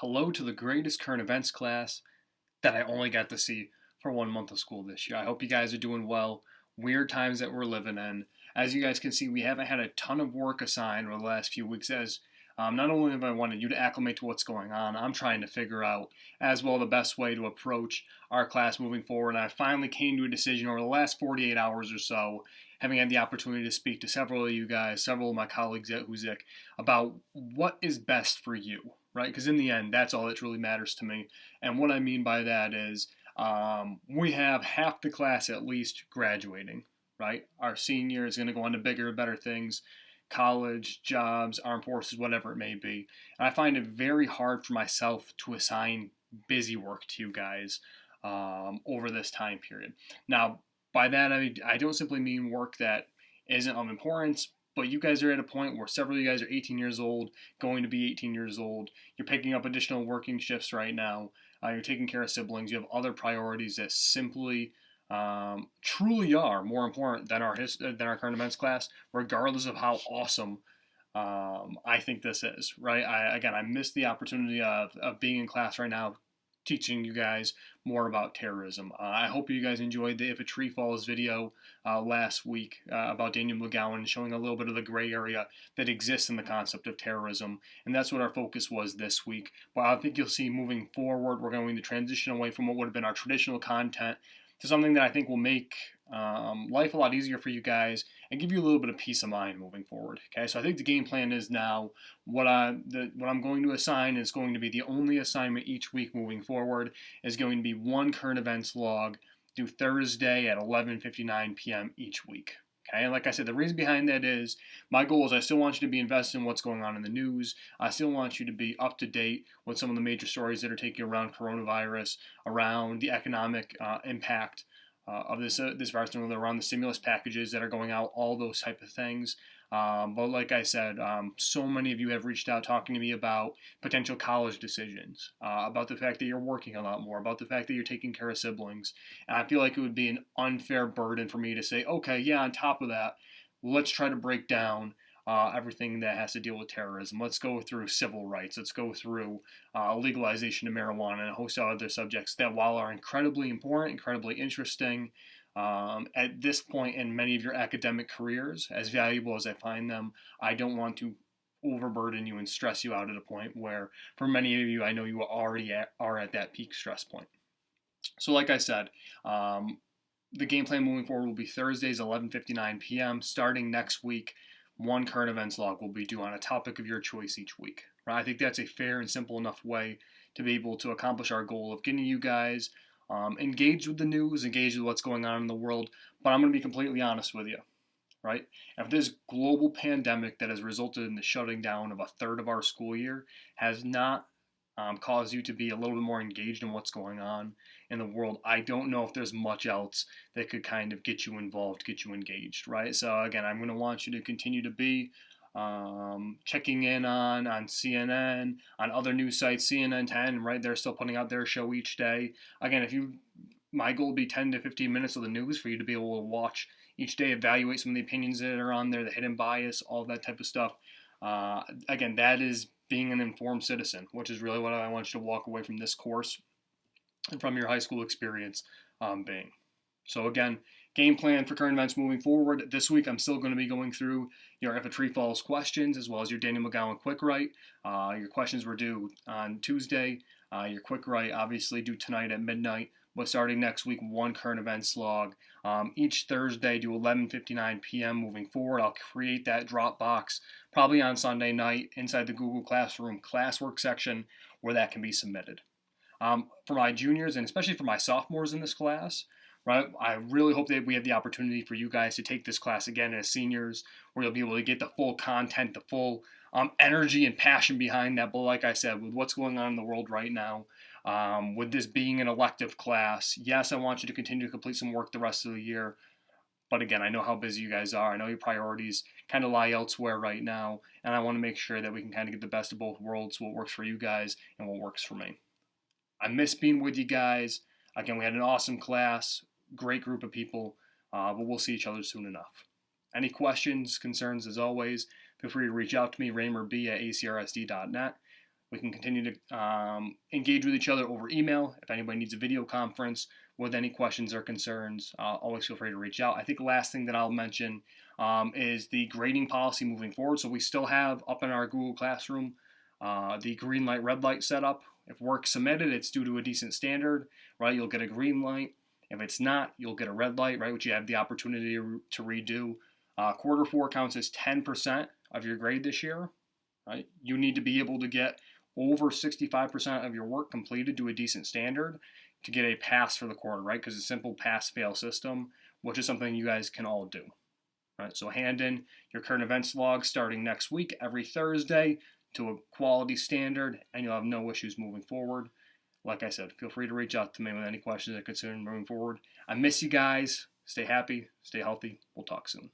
Hello to the greatest current events class that I only got to see for 1 month of school this year. I hope you guys are doing well. Weird times that we're living in. As you guys can see, we haven't had a ton of work assigned over the last few weeks as not only have I wanted you to acclimate to what's going on, I'm trying to figure out as well the best way to approach our class moving forward. And I finally came to a decision over the last 48 hours or so, having had the opportunity to speak to several of you guys, several of my colleagues at Huzik, about what is best for you, right? Because in the end, that's all that truly matters to me. And what I mean by that is we have half the class at least graduating, right? Our senior is going to go on to bigger and better things, college, jobs, armed forces, whatever it may be. And I find it very hard for myself to assign busy work to you guys over this time period. Now, by that, I don't simply mean work that isn't of importance, but you guys are at a point where several of you guys are 18 years old, going to be 18 years old. You're picking up additional working shifts right now. You're taking care of siblings. You have other priorities that simply truly are more important than our current events class, regardless of how awesome I think this is. Right? I miss the opportunity of being in class right now, teaching you guys more about terrorism. I hope you guys enjoyed the If a Tree Falls video last week about Daniel McGowan, showing a little bit of the gray area that exists in the concept of terrorism. And that's what our focus was this week. But I think you'll see moving forward, we're going to transition away from what would have been our traditional content to something that I think will make life a lot easier for you guys and give you a little bit of peace of mind moving forward. Okay, so I think the game plan is now what I'm going to assign is going to be the only assignment each week moving forward is going to be one current events log due Thursday at 11:59 p.m. each week. Okay, and like I said, the reason behind that is my goal is I still want you to be invested in what's going on in the news. I still want you to be up to date with some of the major stories that are taking around coronavirus, around the economic impact of this virus, around the stimulus packages that are going out, all those type of things. But like I said, so many of you have reached out talking to me about potential college decisions, about the fact that you're working a lot more, about the fact that you're taking care of siblings. And I feel like it would be an unfair burden for me to say, okay, yeah, on top of that, let's try to break down everything that has to deal with terrorism. Let's go through civil rights. Let's go through legalization of marijuana and a host of other subjects that, while are incredibly important, incredibly interesting, at this point in many of your academic careers, as valuable as I find them, I don't want to overburden you and stress you out at a point where, for many of you, I know you already are at that peak stress point. So like I said, the game plan moving forward will be Thursdays, 11:59 p.m. Starting next week, one current events log will be due on a topic of your choice each week. Right? I think that's a fair and simple enough way to be able to accomplish our goal of getting you guys engaged with the news, engaged with what's going on in the world. But I'm going to be completely honest with you, right? If this global pandemic that has resulted in the shutting down of a third of our school year has not caused you to be a little bit more engaged in what's going on in the world, I don't know if there's much else that could kind of get you involved, get you engaged, right? So again, I'm going to want you to continue to be checking in on CNN, on other news sites, CNN 10, right? They're still putting out their show each day. Again, my goal would be 10 to 15 minutes of the news for you to be able to watch each day, evaluate some of the opinions that are on there, the hidden bias, all that type of stuff. Again, that is being an informed citizen, which is really what I want you to walk away from this course and from your high school experience being. So again, game plan for current events moving forward. This week, I'm still going to be going through your If a Tree Falls questions, as well as your Daniel McGowan quick write. Your questions were due on Tuesday. Your quick write, obviously, due tonight at midnight. But starting next week, one current events log. Each Thursday, do 11:59 p.m. moving forward. I'll create that Dropbox probably on Sunday night inside the Google Classroom classwork section where that can be submitted. For my juniors and especially for my sophomores in this class, right, I really hope that we have the opportunity for you guys to take this class again as seniors, where you'll be able to get the full content, the full energy and passion behind that. But like I said, with what's going on in the world right now, with this being an elective class, yes, I want you to continue to complete some work the rest of the year. But again, I know how busy you guys are. I know your priorities kind of lie elsewhere right now. And I want to make sure that we can kind of get the best of both worlds, what works for you guys and what works for me. I miss being with you guys. Again, we had an awesome class, great group of people, but we'll see each other soon enough. Any questions, concerns, as always, feel free to reach out to me, raymerb@acrsd.net. We can continue to engage with each other over email. If anybody needs a video conference with any questions or concerns, always feel free to reach out. I think the last thing that I'll mention is the grading policy moving forward. So we still have up in our Google Classroom the green light, red light setup. If work's submitted, it's due to a decent standard, right? You'll get a green light. If it's not, you'll get a red light, right, which you have the opportunity to redo. Quarter 4 counts as 10% of your grade this year, right? You need to be able to get over 65% of your work completed to a decent standard to get a pass for the quarter, right? Because it's a simple pass-fail system, which is something you guys can all do, right? So hand in your current events log starting next week, every Thursday, to a quality standard, and you'll have no issues moving forward. Like I said, feel free to reach out to me with any questions or concerns moving forward. I miss you guys. Stay happy, stay healthy. We'll talk soon.